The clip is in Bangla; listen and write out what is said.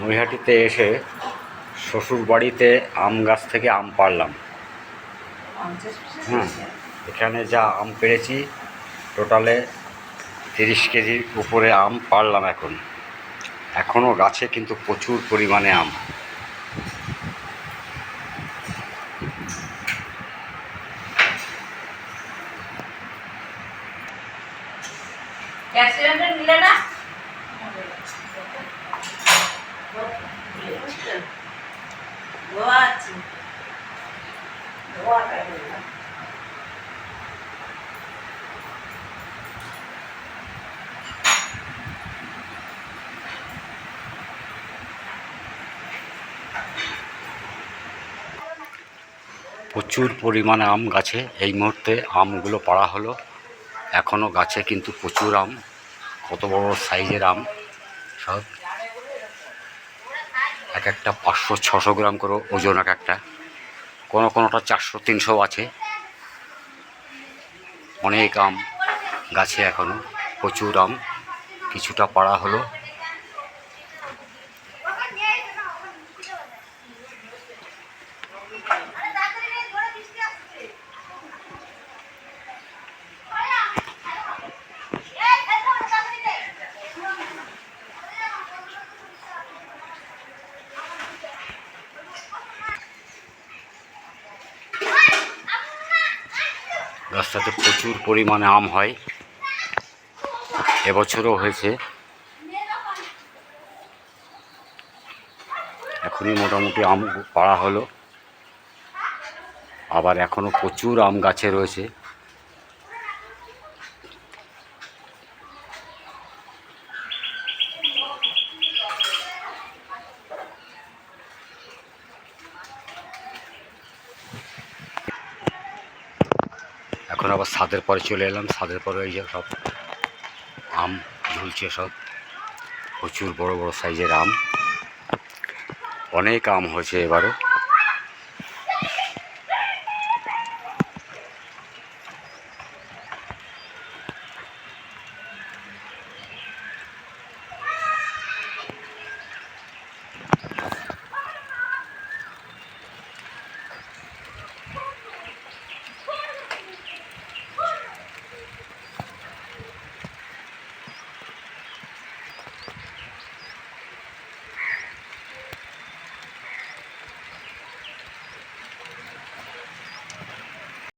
নৈহাটিতে এসে শ্বশুর বাড়িতে আম গাছ থেকে আম পাড়লাম। এখানে যা আম পেড়েছি টোটালে 30 কেজির উপরে আম পাড়লাম। এখনও গাছে কিন্তু প্রচুর পরিমাণে আম। প্রচুর পরিমাণে আম গাছে। এই মুহূর্তে আমগুলো পাড়া হলো। এখনও গাছে কিন্তু প্রচুর আম, কত বড় সাইজের আম সব। এক একটা 500-600 গ্রাম করে ওজন এক একটা, কোনোটা 400-300 আছে। অনেক আম গাছে, এখনও প্রচুর আম। কিছুটা পাড়া হলো। গাছটাতে প্রচুর পরিমাণে আম হয়, এবছরও হয়েছে। এখনই মোটামুটি আম পাড়া হলো, আবার এখনও প্রচুর আম গাছে রয়েছে। এখন আবার ছাদের পরে চলে এলাম। ছাদের পরে এই যে সব আম ঝুলছে, সব প্রচুর বড় বড় সাইজের আম। অনেক আম হয়েছে এবারও।